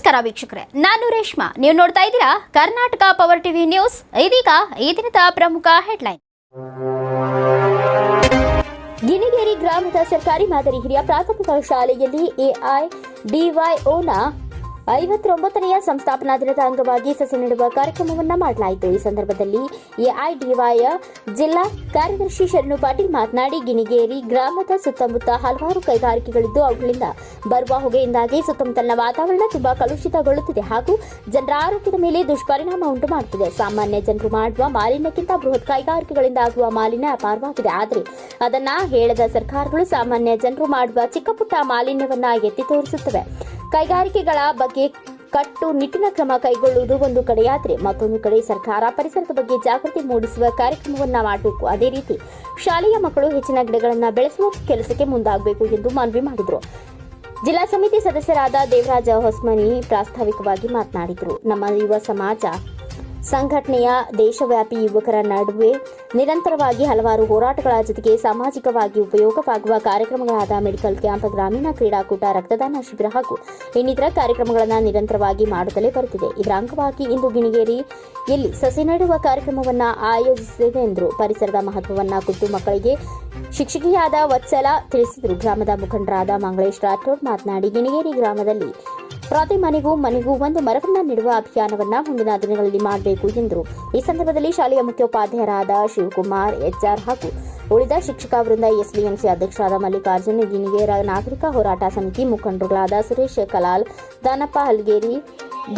ನಮಸ್ಕಾರ ವೀಕ್ಷಕರೇ, ನಾನು ರೇಷ್ಮಾ. ನೀವು ನೋಡ್ತಾ ಇದ್ದೀರಾ ಕರ್ನಾಟಕ ಪವರ್ ಟಿವಿ ನ್ಯೂಸ್. ಇದೀಗ ಈ ದಿನದ ಪ್ರಮುಖ ಹೆಡ್ಲೈನ್. ಗಿಣಿಗೇರಿ ಗ್ರಾಮದ ಸರ್ಕಾರಿ ಮಾದರಿ ಹಿರಿಯ ಪ್ರಾಥಮಿಕ ಶಾಲೆಯಲ್ಲಿ ಎಐಡಿವೈಒನ 59ನೇ ಸಂಸ್ಥಾಪನಾ ದಿನದ ಅಂಗವಾಗಿ ಸಸಿ ನೆಡುವ ಕಾರ್ಯಕ್ರಮವನ್ನು ಮಾಡಲಾಯಿತು. ಈ ಸಂದರ್ಭದಲ್ಲಿ ಎಐಡಿವೈ ಜಿಲ್ಲಾ ಕಾರ್ಯದರ್ಶಿ ಶರಣು ಪಾಟೀಲ್ ಮಾತನಾಡಿ, ಗಿಣಿಗೇರಿ ಗ್ರಾಮದ ಸುತ್ತಮುತ್ತ ಹಲವಾರು ಕೈಗಾರಿಕೆಗಳಿದ್ದು ಅವುಗಳಿಂದ ಬರುವ ಹೊಗೆಯಿಂದಾಗಿ ಸುತ್ತಮುತ್ತಲಿನ ವಾತಾವರಣ ತುಂಬಾ ಕಲುಷಿತಗೊಳ್ಳುತ್ತಿದೆ ಹಾಗೂ ಜನರ ಆರೋಗ್ಯದ ಮೇಲೆ ದುಷ್ಪರಿಣಾಮ ಉಂಟು ಮಾಡುತ್ತಿದೆ. ಸಾಮಾನ್ಯ ಜನರು ಮಾಡುವ ಮಾಲಿನ್ಯಕ್ಕಿಂತ ಬೃಹತ್ ಕೈಗಾರಿಕೆಗಳಿಂದ ಆಗುವ ಮಾಲಿನ್ಯ ಅಪಾರವಾಗಿದೆ. ಆದರೆ ಅದನ್ನ ಹೇಳದ ಸರ್ಕಾರಗಳು ಸಾಮಾನ್ಯ ಜನರು ಮಾಡುವ ಚಿಕ್ಕ ಪುಟ್ಟ ಮಾಲಿನ್ಯವನ್ನ ಎತ್ತಿ ತೋರಿಸುತ್ತವೆ. ಕೈಗಾರಿಕೆಗಳ ಬಗ್ಗೆ ಕಟ್ಟುನಿಟ್ಟಿನ ಕ್ರಮ ಕೈಗೊಳ್ಳುವುದು ಒಂದು ಕಡೆಯಾದರೆ, ಮತ್ತೊಂದು ಕಡೆ ಸರ್ಕಾರ ಪರಿಸರದ ಬಗ್ಗೆ ಜಾಗೃತಿ ಮೂಡಿಸುವ ಕಾರ್ಯಕ್ರಮವನ್ನ ಮಾಡಬೇಕು. ಅದೇ ರೀತಿ ಶಾಲೆಯ ಮಕ್ಕಳು ಹೆಚ್ಚಿನ ಗಿಡಗಳನ್ನು ಬೆಳೆಸುವ ಕೆಲಸಕ್ಕೆ ಮುಂದಾಗಬೇಕು ಎಂದು ಮನವಿ ಮಾಡಿದರು. ಜಿಲ್ಲಾ ಸಮಿತಿ ಸದಸ್ಯರಾದ ದೇವರಾಜ ಹೊಸ್ಮನಿ ಪ್ರಾಸ್ತಾವಿಕವಾಗಿ ಮಾತನಾಡಿದರು. ನಮ್ಮ ಯುವ ಸಮಾಜ ಸಂಘಟನೆಯ ದೇಶವ್ಯಾಪಿ ಯುವಕರ ನಡುವೆ ನಿರಂತರವಾಗಿ ಹಲವಾರು ಹೋರಾಟಗಳ ಜೊತೆಗೆ ಸಾಮಾಜಿಕವಾಗಿ ಉಪಯೋಗವಾಗುವ ಕಾರ್ಯಕ್ರಮಗಳಾದ ಮೆಡಿಕಲ್ ಕ್ಯಾಂಪ್, ಗ್ರಾಮೀಣ ಕ್ರೀಡಾಕೂಟ, ರಕ್ತದಾನ ಶಿಬಿರ ಹಾಗೂ ಇನ್ನಿತರ ಕಾರ್ಯಕ್ರಮಗಳನ್ನು ನಿರಂತರವಾಗಿ ಮಾಡುತ್ತಲೇ ಬರುತ್ತಿದೆ. ಇದರ ಅಂಗವಾಗಿ ಇಂದು ಗಿಣಿಗೇರಿಯಲ್ಲಿ ಸಸಿ ನೆಡುವ ಕಾರ್ಯಕ್ರಮವನ್ನು ಆಯೋಜಿಸಿದೆ ಎಂದರು. ಪರಿಸರದ ಮಹತ್ವವನ್ನು ಕುರಿತು ಮಕ್ಕಳಿಗೆ ಶಿಕ್ಷಕಿಯಾದ ವತ್ಸಲ ತಿಳಿಸಿದರು. ಗ್ರಾಮದ ಮುಖಂಡರಾದ ಮಂಗಳೇಶ್ ರಾಠೋಡ್ ಮಾತನಾಡಿ, ಗಿಣಿಗೇರಿ ಗ್ರಾಮದಲ್ಲಿ ಪ್ರತಿ ಮನೆಗೂ ಒಂದು ಮರವನ್ನು ನೆಡುವ ಅಭಿಯಾನವನ್ನು ಮುಂದಿನ ದಿನಗಳಲ್ಲಿ ಮಾಡಬೇಕು ಎಂದರು. ಈ ಸಂದರ್ಭದಲ್ಲಿ ಶಾಲೆಯ ಮುಖ್ಯೋಪಾಧ್ಯಾಯರಾದ ಶಿವಕುಮಾರ್ ಎಚ್ಆರ್ ಹಾಗೂ ಉಳಿದ ಶಿಕ್ಷಕ ವೃಂದ, ಎಸ್ಡಿಎಂಸಿ ಅಧ್ಯಕ್ಷರಾದ ಮಲ್ಲಿಕಾರ್ಜುನ್, ಗಿಣಿಗೇರ ನಾಗರಿಕ ಹೋರಾಟ ಸಮಿತಿ ಮುಖಂಡರುಗಳಾದ ಸುರೇಶ್ ಕಲಾಲ್, ದಾನಪ್ಪ ಹಲ್ಗೇರಿ,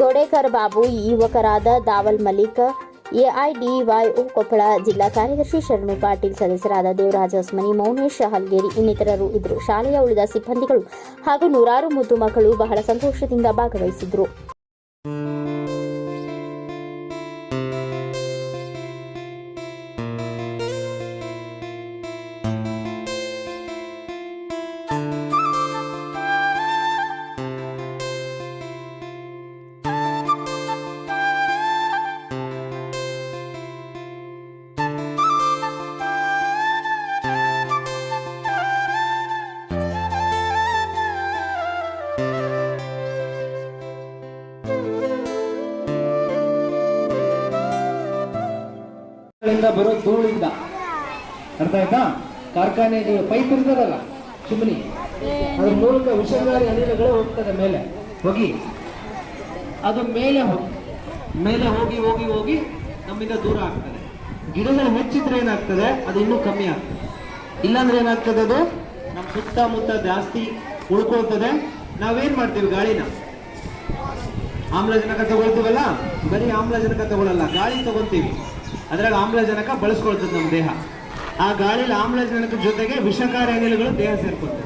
ಗೋಡೇಕರ್ ಬಾಬು, ಯುವಕರಾದ ದಾವಲ್ ಮಲ್ಲಿಕ್, ಎಐಡಿವೈಒ ಕೊಪ್ಪಳ ಜಿಲ್ಲಾ ಕಾರ್ಯದರ್ಶಿ ಶರಣು ಪಾಟೀಲ್, ಸದಸ್ಯರಾದ ದೇವರಾಜ ಹೊಸ್ಮನಿ, ಮೌನೇಶ್ ಹಲ್ಗೇರಿ ಇನ್ನಿತರರು ಇದ್ದರು. ಶಾಲೆಯ ಉಳಿದ ಸಿಬ್ಬಂದಿಗಳು ಹಾಗೂ ನೂರಾರು ಮುದ್ದು ಮಕ್ಕಳು ಬಹಳ ಸಂತೋಷದಿಂದ ಭಾಗವಹಿಸಿದ್ರು. ಬರೋ ಧೂಳಿಂದ ಅರ್ಥ ಆಯ್ತಾ? ಕಾರ್ಖಾನೆ ಪೈಪ್ ಇರ್ತದಲ್ಲ ಚಿಮನಿ, ಅದ್ರ ಮೂಲಕ ವಿಷಕಾರಿ ಅನಿಲಗಳು ಹೋಗ್ತದೆ ಮೇಲೆ ಹೋಗಿ, ಅದು ಮೇಲೆ ಹೋಗಿ ಹೋಗಿ ಹೋಗಿ ನಮ್ಮಿಂದ ದೂರ ಆಗ್ತದೆ. ಗಿಡಗಳು ಹೆಚ್ಚಿದ್ರೆ ಏನಾಗ್ತದೆ, ಅದು ಇನ್ನೂ ಕಮ್ಮಿ ಆಗ್ತದೆ. ಇಲ್ಲಾಂದ್ರೆ ಏನಾಗ್ತದೆ, ಅದು ನಮ್ಮ ಸುತ್ತಮುತ್ತ ಜಾಸ್ತಿ ಉಳ್ಕೊಳ್ತದೆ. ನಾವೇನ್ ಮಾಡ್ತೀವಿ, ಗಾಳಿನ ಆಮ್ಲಜನಕ ತಗೊಳ್ತೀವಲ್ಲ, ಬರೀ ಆಮ್ಲಜನಕ ತಗೊಳ್ಳಲ್ಲ, ಗಾಳಿ ತಗೊಂತೀವಿ. ಅದ್ರಾಗ ಆಮ್ಲಜನಕ ಬಳಸ್ಕೊಳ್ತದೆ ನಮ್ಮ ದೇಹ. ಆ ಗಾಳಿಲಿ ಆಮ್ಲಜನಕ ಜೊತೆಗೆ ವಿಷಕಾರಿ ಅನಿಲಗಳು ದೇಹ ಸೇರ್ಕೊಳ್ತದೆ.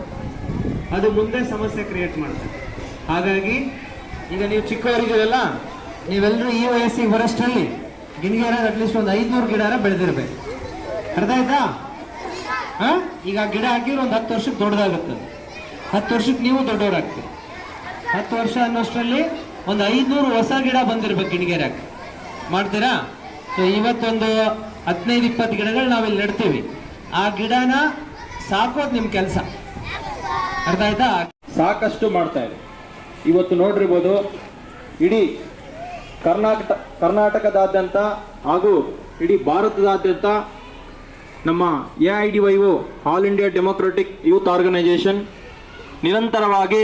ಅದು ಮುಂದೆ ಸಮಸ್ಯೆ ಕ್ರಿಯೇಟ್ ಮಾಡ್ತದೆ. ಹಾಗಾಗಿ ಈಗ ನೀವು ಚಿಕ್ಕವರಿದ್ದೀರಲ್ಲ, ನೀವೆಲ್ಲರೂ ಈ ವಯಸ್ಸಿಗೆ ಬರೋಷ್ಟರಲ್ಲಿ ಗಿಣಿಗೇರಾಗ ಅಟ್ಲೀಸ್ಟ್ ಒಂದು 500 ಗಿಡ ಬೆಳೆದಿರ್ಬೇಕು. ಅರ್ಥ ಆಯ್ತಾ? ಈಗ ಗಿಡ ಹಾಕಿದ್ರೆ ಒಂದು 10 ವರ್ಷಕ್ಕೆ ದೊಡ್ಡದಾಗುತ್ತದೆ. 10 ವರ್ಷಕ್ಕೆ ನೀವು ದೊಡ್ಡವರಾಗ್ತೀರಿ. 10 ವರ್ಷ ಅನ್ನೋಷ್ಟರಲ್ಲಿ ಒಂದು 500 ಹೊಸ ಗಿಡ ಬಂದಿರ್ಬೇಕು ಗಿಣಿಗೇರಾಗ. ಮಾಡ್ತೀರಾ? ಸೊ ಇವತ್ತೊಂದು 15-20 ಗಿಡಗಳು ನಾವಿಲ್ಲಿ ನೆಡ್ತೀವಿ. ಆ ಗಿಡನ ಸಾಕೋದು ನಿಮ್ಮ ಕೆಲಸ. ಅರ್ಥ ಆಯ್ತಾ? ಸಾಕಷ್ಟು ಮಾಡ್ತಾ ಇದೆ. ಇವತ್ತು ನೋಡಿರ್ಬೋದು, ಇಡೀ ಕರ್ನಾಟಕದಾದ್ಯಂತ ಹಾಗೂ ಇಡೀ ಭಾರತದಾದ್ಯಂತ ನಮ್ಮ AIDYO all India democratic youth organisation ನಿರಂತರವಾಗಿ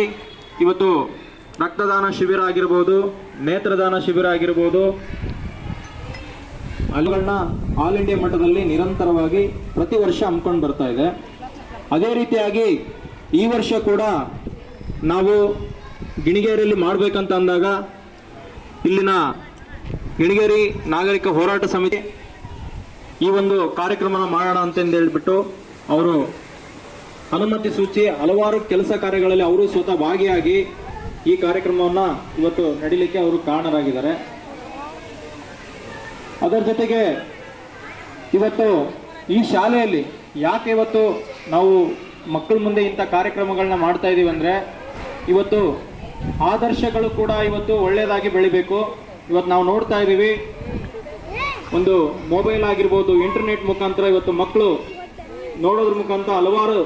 ಇವತ್ತು ರಕ್ತದಾನ ಶಿಬಿರ ಆಗಿರ್ಬೋದು, ನೇತ್ರದಾನ ಶಿಬಿರ ಆಗಿರ್ಬೋದು, ಅವುಗಳನ್ನ ಆಲ್ ಇಂಡಿಯಾ ಮಟ್ಟದಲ್ಲಿ ನಿರಂತರವಾಗಿ ಪ್ರತಿ ವರ್ಷ ಹಮ್ಮಿಕೊಂಡು ಬರ್ತಾ ಇದೆ. ಅದೇ ರೀತಿಯಾಗಿ ಈ ವರ್ಷ ಕೂಡ ನಾವು ಗಿಣಿಗೇರಿಯಲ್ಲಿ ಮಾಡಬೇಕಂತ ಅಂದಾಗ ಇಲ್ಲಿನ ಗಿಣಿಗೇರಿ ನಾಗರಿಕ ಹೋರಾಟ ಸಮಿತಿ ಈ ಒಂದು ಕಾರ್ಯಕ್ರಮನ ಮಾಡೋಣ ಅಂತಂದು ಹೇಳ್ಬಿಟ್ಟು ಅವರು ಅನುಮತಿ ಸೂಚಿ ಹಲವಾರು ಕೆಲಸ ಕಾರ್ಯಗಳಲ್ಲಿ ಅವರು ಸ್ವತಃ ಭಾಗಿಯಾಗಿ ಈ ಕಾರ್ಯಕ್ರಮವನ್ನು ಇವತ್ತು ನಡೀಲಿಕ್ಕೆ ಅವರು ಕಾರಣರಾಗಿದ್ದಾರೆ. ಅದರ ಜೊತೆಗೆ ಇವತ್ತು ಈ ಶಾಲೆಯಲ್ಲಿ ಯಾಕೆ ಇವತ್ತು ನಾವು ಮಕ್ಕಳ ಮುಂದೆ ಇಂಥ ಕಾರ್ಯಕ್ರಮಗಳನ್ನ ಮಾಡ್ತಾ ಇದ್ದೀವಿ ಅಂದರೆ, ಇವತ್ತು ಆದರ್ಶಗಳು ಕೂಡ ಇವತ್ತು ಒಳ್ಳೆಯದಾಗಿ ಬೆಳಿಬೇಕು. ಇವತ್ತು ನಾವು ನೋಡ್ತಾ ಇದ್ದೀವಿ, ಒಂದು ಮೊಬೈಲ್ ಆಗಿರ್ಬೋದು, ಇಂಟರ್ನೆಟ್ ಮುಖಾಂತರ ಇವತ್ತು ಮಕ್ಕಳು ನೋಡೋದ್ರ ಮುಖಾಂತರ ಹಲವಾರು